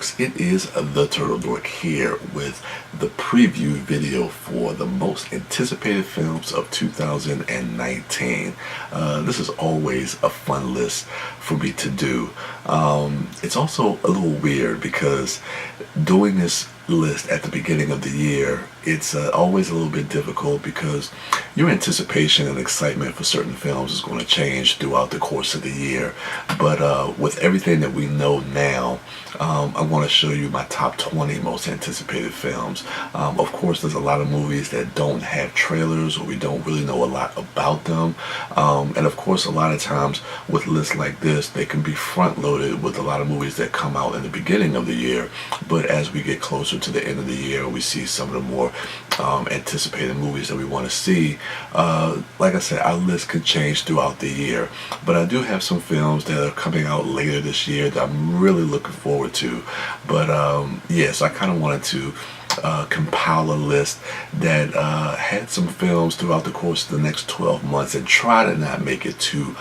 Dorks, it is the TurtleDork here with the preview video for the most anticipated films of 2019. This is always a fun list for me to do. It's also a little weird because doing this list at the beginning of the year, it's always a little bit difficult because your anticipation and excitement for certain films is going to change throughout the course of the year. But with everything that we know now, I want to show you my top 20 most anticipated films. Of course, there's a lot of movies that don't have trailers or we don't really know a lot about them. And of course, a lot of times with lists like this, they can be front-loaded with a lot of movies that come out in the beginning of the year. But as we get closer to the end of the year, we see some of the more anticipated movies that we want to see. Like I said, our list can change throughout the year, but I do have some films that are coming out later this year that I'm really looking forward to. But yes, I kind of wanted to compile a list that had some films throughout the course of the next 12 months and try to not make it too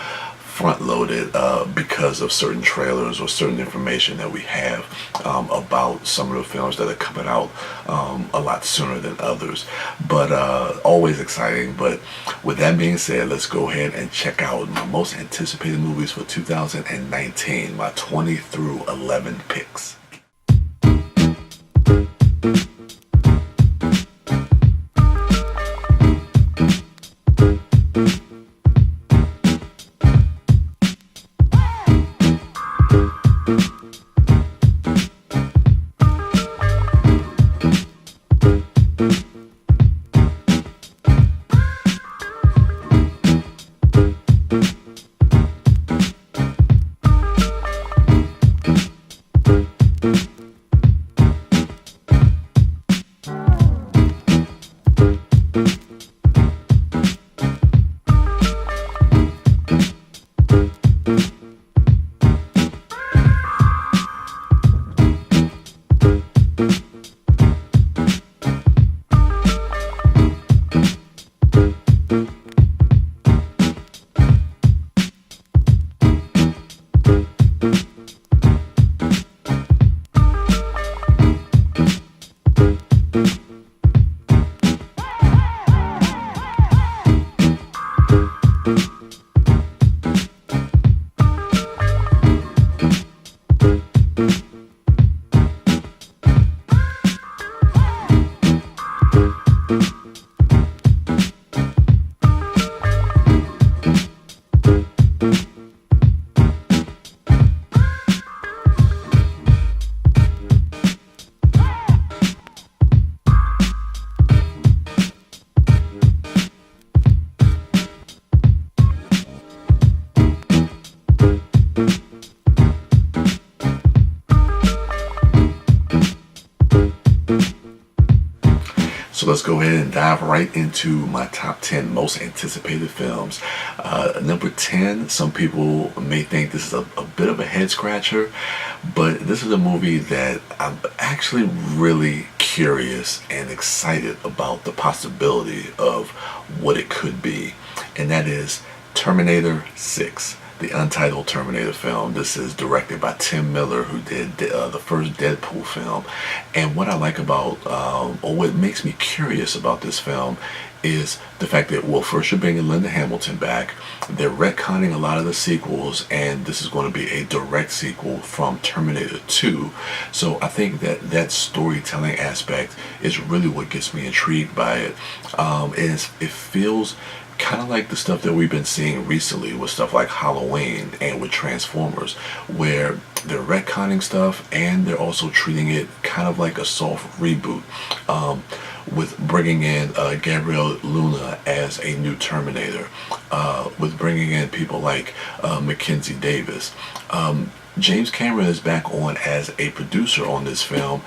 front-loaded because of certain trailers or certain information that we have about some of the films that are coming out a lot sooner than others. But always exciting. But with that being said, let's go ahead and check out my most anticipated movies for 2019, my 20 through 11 picks. So let's go ahead and dive right into my top 10 most anticipated films. Number 10, some people may think this is a bit of a head scratcher, but this is a movie that I'm actually really curious and excited about the possibility of what it could be, and that is Terminator 6. The untitled Terminator film. This is directed by Tim Miller, who did the first Deadpool film. And what I like about, or what makes me curious about this film is the fact that, well, first you're bringing Linda Hamilton back. They're retconning a lot of the sequels, and this is going to be a direct sequel from Terminator 2. So I think that that storytelling aspect is really what gets me intrigued by it. It feels kind of like the stuff that we've been seeing recently with stuff like Halloween and with Transformers, where they're retconning stuff and they're also treating it kind of like a soft reboot, with bringing in Gabriel Luna as a new Terminator, with bringing in people like Mackenzie Davis. James Cameron is back on as a producer on this film,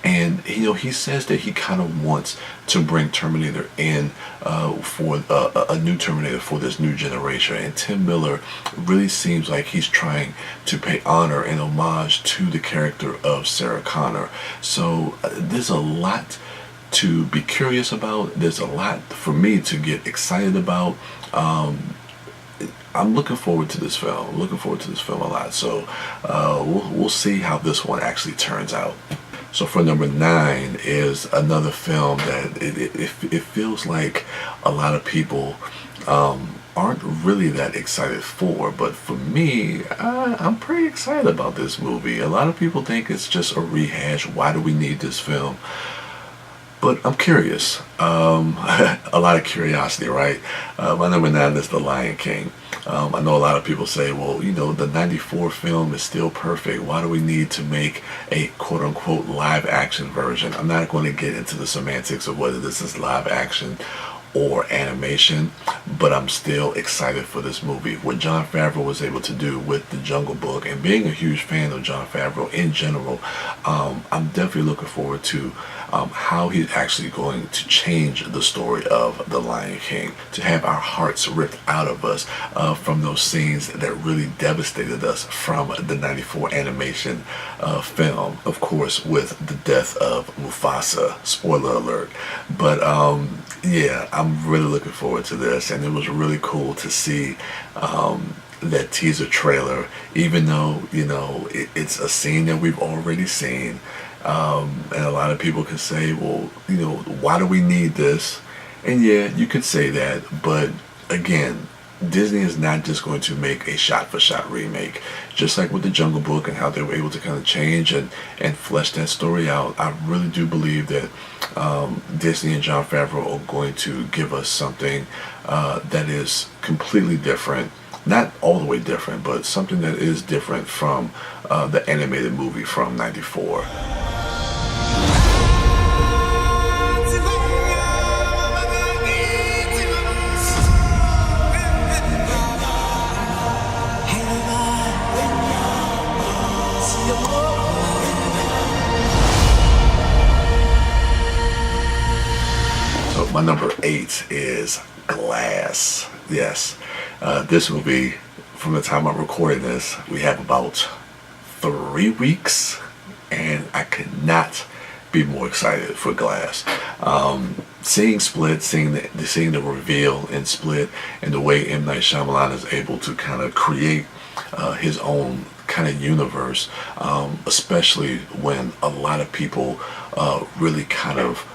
and he says that he kind of wants to bring Terminator in for a new Terminator for this new generation. And Tim Miller really seems like he's trying to pay honor and homage to the character of Sarah Connor. So there's a lot to be curious about. There's a lot for me to get excited about. I'm looking forward to this film. I'm looking forward to this film a lot. So we'll see how this one actually turns out. So for number 9 is another film that it feels like a lot of people aren't really that excited for, but for me, I'm pretty excited about this movie. A lot of people think it's just a rehash. Why do we need this film? But I'm curious. A lot of curiosity, right? My number 9 is The Lion King. I know a lot of people say, well, you know, the 94 film is still perfect. Why do we need to make a quote-unquote live action version? I'm not going to get into the semantics of whether this is live action or animation, but I'm still excited for this movie. What Jon Favreau was able to do with The Jungle Book, and being a huge fan of Jon Favreau in general, I'm definitely looking forward to how he's actually going to change the story of The Lion King, to have our hearts ripped out of us from those scenes that really devastated us from the 94 animation film, of course, with the death of Mufasa, spoiler alert. But yeah, I'm really looking forward to this, and it was really cool to see that teaser trailer, even though, you know, it's a scene that we've already seen. And a lot of people can say, well, you know, why do we need this? And yeah, you could say that, but again, Disney is not just going to make a shot-for-shot remake. Just like with The Jungle Book and how they were able to kind of change and flesh that story out, I really do believe that Disney and Jon Favreau are going to give us something that is completely different. Not all the way different, but something that is different from the animated movie from '94. So my number 8 is Glass. Yes, this movie, from the time I'm recording this, we have about 3 weeks, and I could not be more excited for Glass. Seeing Split, seeing the reveal in Split, and the way M. Night Shyamalan is able to kind of create his own kind of universe, especially when a lot of people really kind of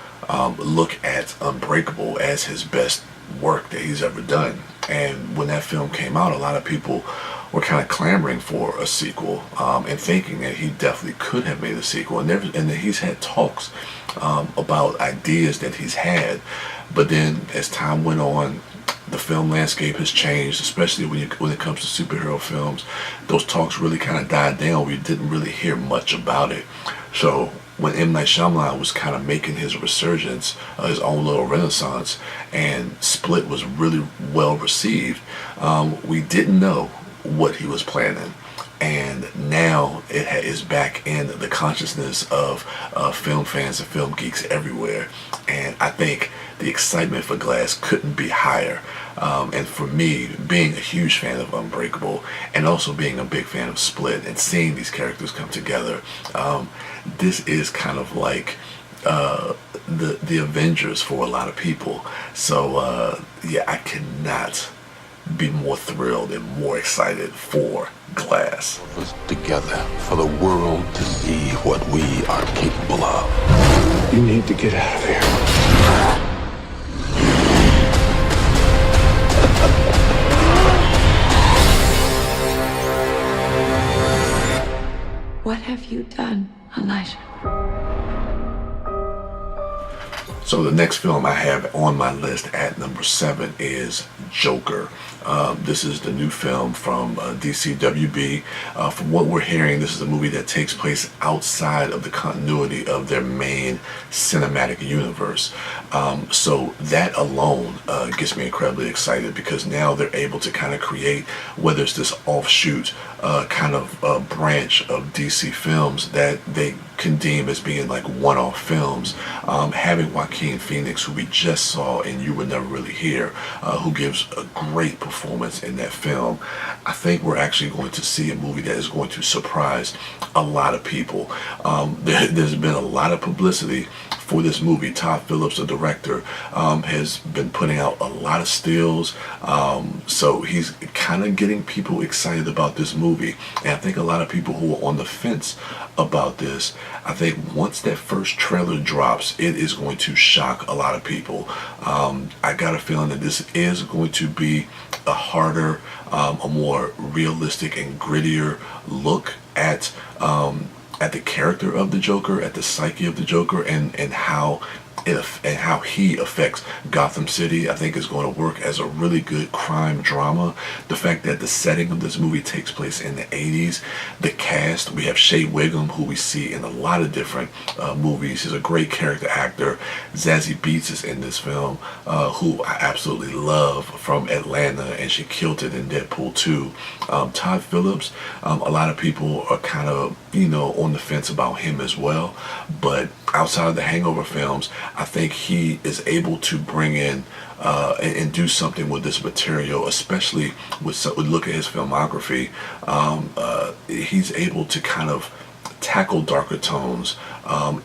look at Unbreakable as his best work that he's ever done. And when that film came out, a lot of people were kind of clamoring for a sequel, and thinking that he definitely could have made a sequel, and that he's had talks about ideas that he's had. But then as time went on, the film landscape has changed, especially when it comes to superhero films. Those talks really kind of died down. We didn't really hear much about it. So when M. Night Shyamalan was kind of making his resurgence, his own little renaissance, and Split was really well received, we didn't know what he was planning. And now it is back in the consciousness of film fans and film geeks everywhere. And I think the excitement for Glass couldn't be higher. And for me, being a huge fan of Unbreakable, and also being a big fan of Split, and seeing these characters come together, this is kind of like the Avengers for a lot of people. So yeah, I cannot be more thrilled and more excited for Glass. Together for the world to see what we are capable of. You need to get out of here. What have you done, Elijah? So the next film I have on my list at number 7 is Joker. This is the new film from DCWB. From what we're hearing, this is a movie that takes place outside of the continuity of their main cinematic universe. So that alone gets me incredibly excited, because now they're able to kind of create, whether it's this offshoot kind of branch of DC films that they can deem as being like one-off films, having Joaquin Phoenix, who we just saw and You Were Never Really Here, who gives a great performance in that film. I think we're actually going to see a movie that is going to surprise a lot of people. There's been a lot of publicity for this movie. Todd Phillips, the director, has been putting out a lot of stills, so he's kind of getting people excited about this movie. And I think a lot of people who are on the fence about this, I think once that first trailer drops, it is going to shock a lot of people. I got a feeling that this is going to be a harder, a more realistic and grittier look at the character of the Joker, at the psyche of the Joker, and how he affects Gotham City. I think is going to work as a really good crime drama. The fact that the setting of this movie takes place in the 80s, the cast, we have Shea Wiggum, who we see in a lot of different movies. He's a great character actor. Zazie Beetz is in this film, who I absolutely love, from Atlanta, and she killed it in Deadpool 2. Todd Phillips, a lot of people are kind of, on the fence about him as well, but outside of the Hangover films, I think he is able to bring in and do something with this material, especially with look at his filmography. He's able to kind of tackle darker tones,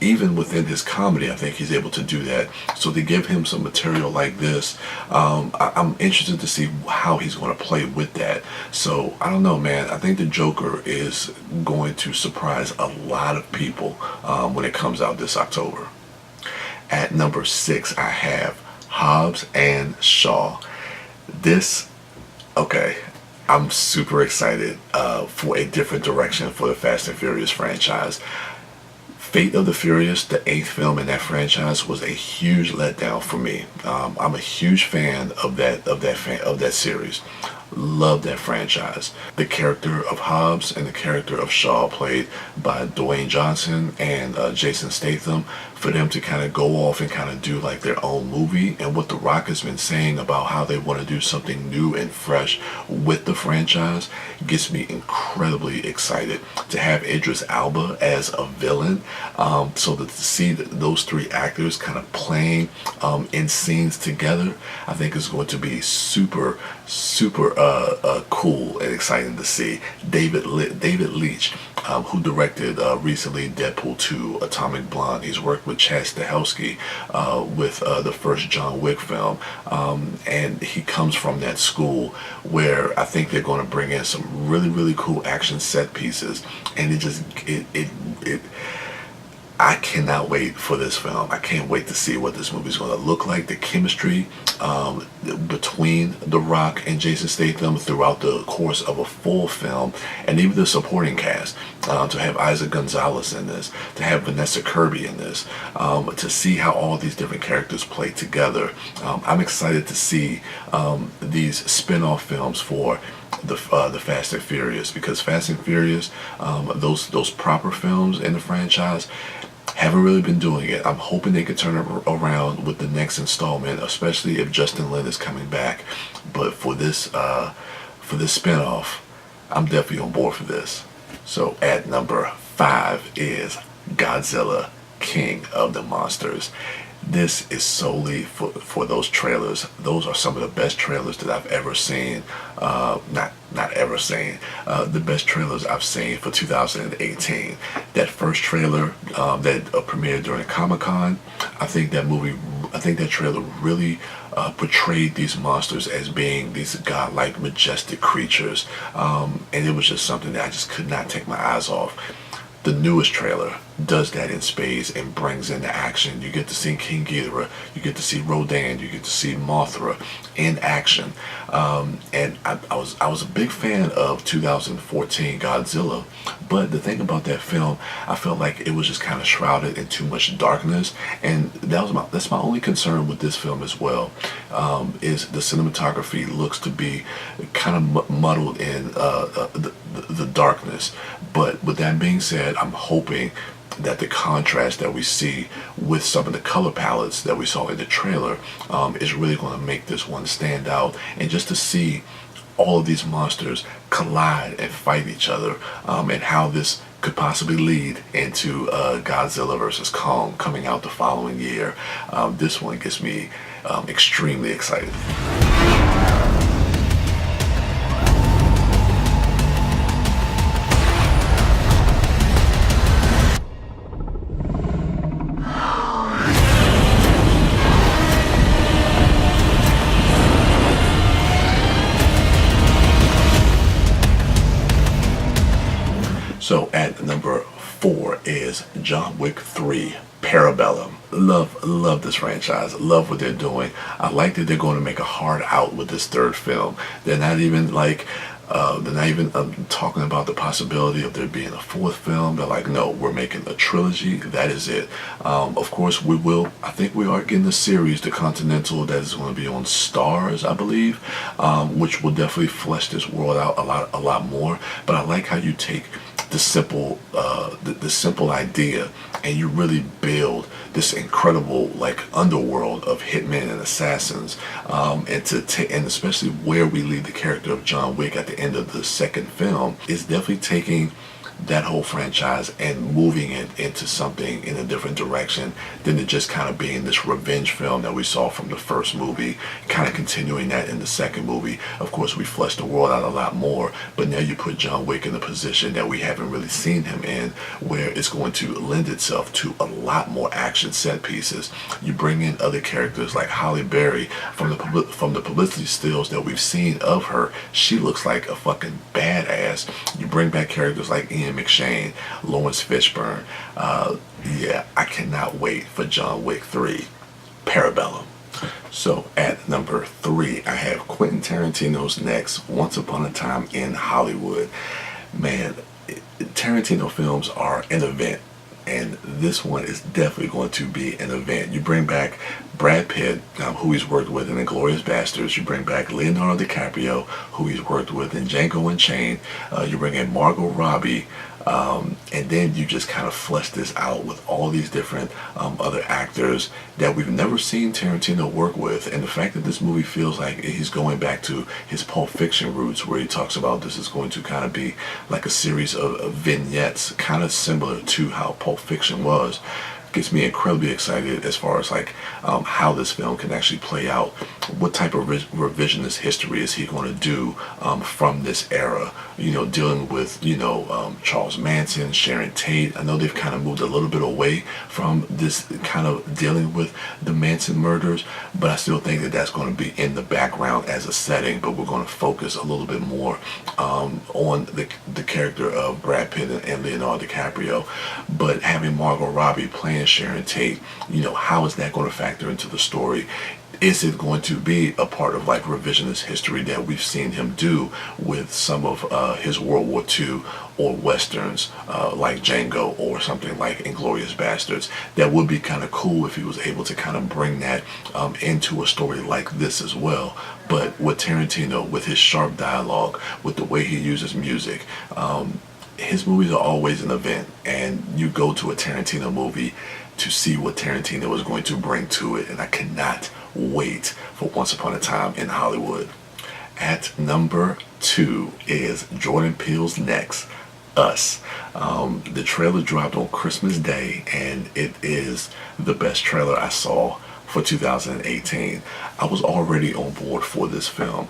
even within his comedy. I think he's able to do that. So to give him some material like this, I'm interested to see how he's going to play with that. So I don't know, man. I think the Joker is going to surprise a lot of people when it comes out this October. At number 6, I have Hobbs and Shaw. Okay, I'm super excited for a different direction for the Fast and Furious franchise. Fate of the Furious, the 8th film in that franchise, was a huge letdown for me. I'm a huge fan of that series. Love that franchise. The character of Hobbs and the character of Shaw, played by Dwayne Johnson and Jason Statham, for them to kind of go off and kind of do like their own movie, and what The Rock has been saying about how they want to do something new and fresh with the franchise gets me incredibly excited. To have Idris Elba as a villain, so to see those 3 actors kind of playing in scenes together, I think is going to be super cool and exciting to see. David Leitch, who directed recently Deadpool 2, Atomic Blonde. He's worked with Chad Stahelski with the first John Wick film, and he comes from that school where I think they're going to bring in some really cool action set pieces, and I cannot wait for this film. I can't wait to see what this movie is going to look like. The chemistry between The Rock and Jason Statham throughout the course of a full film, and even the supporting cast, to have Isaac Gonzalez in this, to have Vanessa Kirby in this, to see how all these different characters play together. I'm excited to see these spin-off films for the Fast and Furious, because Fast and Furious, those proper films in the franchise, haven't really been doing it. I'm hoping they could turn it around with the next installment, especially if Justin Lin is coming back. But for this spinoff, I'm definitely on board for this. So at number 5 is Godzilla, King of the Monsters. This is solely for those trailers. Those are some of the best trailers that I've ever seen. Not ever seen. The best trailers I've seen for 2018. That first trailer that premiered during Comic-Con, I think that trailer really portrayed these monsters as being these godlike, majestic creatures, and it was just something that I just could not take my eyes off. The newest trailer does that in spades and brings in the action. You get to see King Ghidorah, you get to see Rodan, you get to see Mothra in action. And I was a big fan of 2014 Godzilla, but the thing about that film, I felt like it was just kind of shrouded in too much darkness, and that's my only concern with this film as well. Is the cinematography looks to be kind of muddled in the darkness. But with that being said, I'm hoping that the contrast that we see with some of the color palettes that we saw in the trailer is really going to make this one stand out. And just to see all of these monsters collide and fight each other, and how this could possibly lead into Godzilla vs. Kong coming out the following year. This one gets me extremely excited. So at number 4 is John Wick 3, Parabellum. Love this franchise. Love what they're doing. I like that they're going to make a hard out with this third film. They're not even talking about the possibility of there being a fourth film. They're like, no, we're making a trilogy. That is it. Of course, I think we are getting a series, the Continental, that is going to be on Stars, I believe, which will definitely flesh this world out a lot more. But I like how you take the simple idea and you really build this incredible underworld of hitmen and assassins, and especially where we leave the character of John Wick at the end of the second film is definitely taking that whole franchise and moving it into something in a different direction than it just kind of being this revenge film that we saw from the first movie, kind of continuing that in the second movie. Of course, we fleshed the world out a lot more, but now you put John Wick in a position that we haven't really seen him in, where it's going to lend itself to a lot more action set pieces. You bring in other characters like Halle Berry. From the publicity stills that we've seen of her, she looks like a fucking badass. You bring back characters like Ian McShane, Lawrence Fishburne. Yeah, I cannot wait for John Wick 3, Parabellum. So at number 3, I have Quentin Tarantino's next, Once Upon a Time in Hollywood. Man, Tarantino films are an event, and this one is definitely going to be an event. You bring back Brad Pitt, who he's worked with in *Inglourious Basterds*. You bring back Leonardo DiCaprio, who he's worked with in *Django Unchained*. You bring in Margot Robbie, and then you just kind of flesh this out with all these different other actors that we've never seen Tarantino work with. And the fact that this movie feels like he's going back to his Pulp Fiction roots, where he talks about this is going to kind of be like a series of vignettes, kind of similar to how Pulp Fiction was, gets me incredibly excited as far as how this film can actually play out. What type of revisionist history is he going to do from this era? Dealing with Charles Manson, Sharon Tate. I know they've kind of moved a little bit away from this kind of dealing with the Manson murders, but I still think that that's going to be in the background as a setting. But we're going to focus a little bit more on the character of Brad Pitt and Leonardo DiCaprio. But having Margot Robbie playing Sharon Tate, how is that going to factor into the story? Is it going to be a part of revisionist history that we've seen him do with some of his World War II or westerns like Django or something like *Inglourious Basterds*? That would be kind of cool if he was able to kind of bring that into a story like this as well. But with Tarantino, with his sharp dialogue, with the way he uses music, his movies are always an event, and you go to a Tarantino movie to see what Tarantino is going to bring to it, and I cannot wait for Once Upon a Time in Hollywood. At number 2 is Jordan Peele's next, Us. The trailer dropped on Christmas Day, and it is the best trailer I saw for 2018. I was already on board for this film.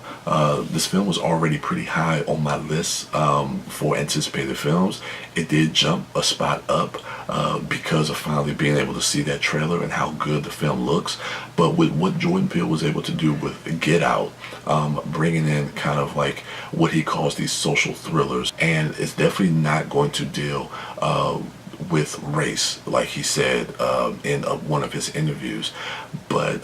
This film was already pretty high on my list for anticipated films. It did jump a spot up because of finally being able to see that trailer and how good the film looks. But with what Jordan Peele was able to do with Get Out, bringing in kind of what he calls these social thrillers, and it's definitely not going to deal with race, like he said in one of his interviews. But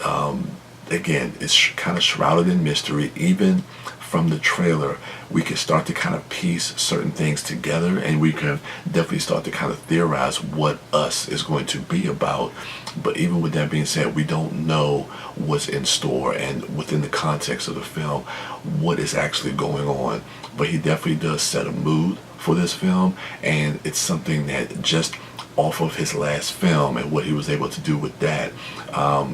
again, it's kind of shrouded in mystery. Even from the trailer, we can start to kind of piece certain things together, and we can definitely start to kind of theorize what Us is going to be about. But even with that being said, we don't know what's in store and within the context of the film what is actually going on. But he definitely does set a mood for this film, and it's something that just off of his last film and what he was able to do with that,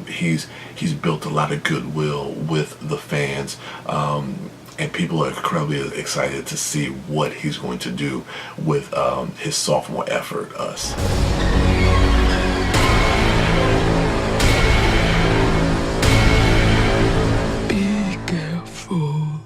he's built a lot of goodwill with the fans, and people are incredibly excited to see what he's going to do with his sophomore effort, Us. Be careful.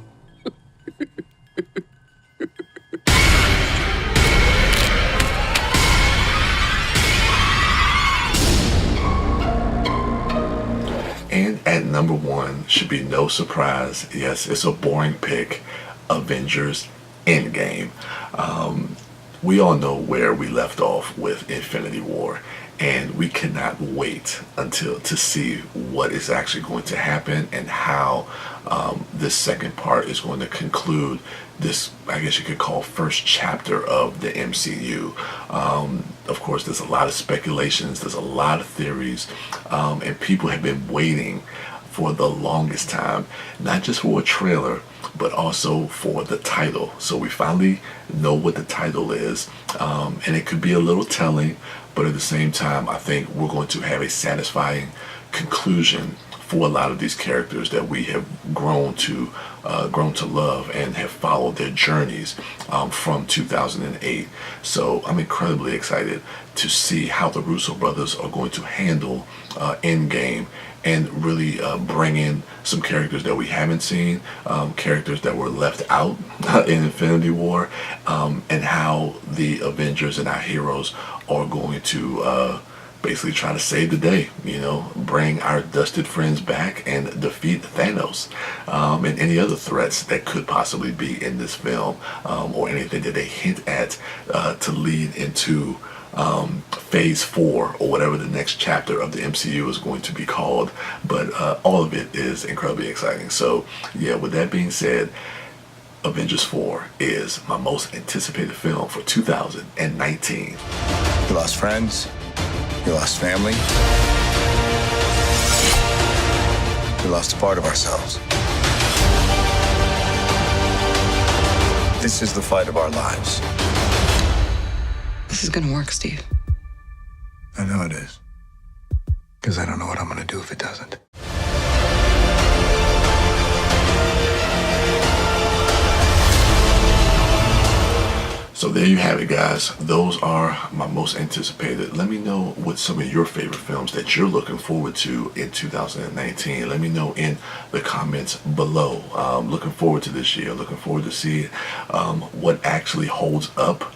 And at number 1 should be no surprise. Yes, it's a boring pick. Avengers Endgame. we all know where we left off with Infinity War, and we cannot wait until to see what is actually going to happen and how this second part is going to conclude this, I guess you could call, first chapter of the MCU. Of course, there's a lot of speculations, there's a lot of theories, and people have been waiting for the longest time, not just for a trailer, but also for the title. So we finally know what the title is, and it could be a little telling, but at the same time, I think we're going to have a satisfying conclusion for a lot of these characters that we have grown to love and have followed their journeys from 2008. So I'm incredibly excited to see how the Russo brothers are going to handle Endgame and really bring in some characters that we haven't seen, characters that were left out in Infinity War, and how the Avengers and our heroes are going to basically try to save the day, bring our dusted friends back and defeat Thanos, and any other threats that could possibly be in this film, or anything that they hint at to lead into phase 4 or whatever the next chapter of the MCU is going to be called. But all of it is incredibly exciting. So yeah, with that being said, Avengers 4 is my most anticipated film for 2019. You lost friends, you lost family, we lost a part of ourselves. This is the fight of our lives. This is gonna work, Steve. I know it is. Because I don't know what I'm gonna do if it doesn't. So there you have it, guys. Those are my most anticipated. Let me know what some of your favorite films that you're looking forward to in 2019. Let me know in the comments below. Looking forward to this year. Looking forward to see what actually holds up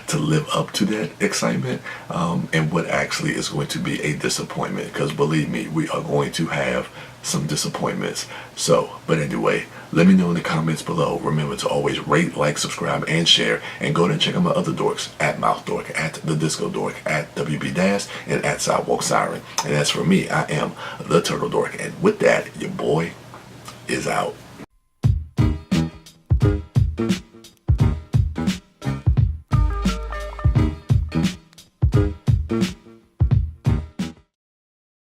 to live up to that excitement, and what actually is going to be a disappointment. Because believe me, we are going to have some disappointments. So, but anyway, let me know in the comments below. Remember to always rate, like, subscribe, and share. And go ahead and check out my other dorks at MouthDork, at TheDiscoDork, at WB Dash, and at Sidewalk Siren. And as for me, I am the TurtleDork. And with that, your boy is out.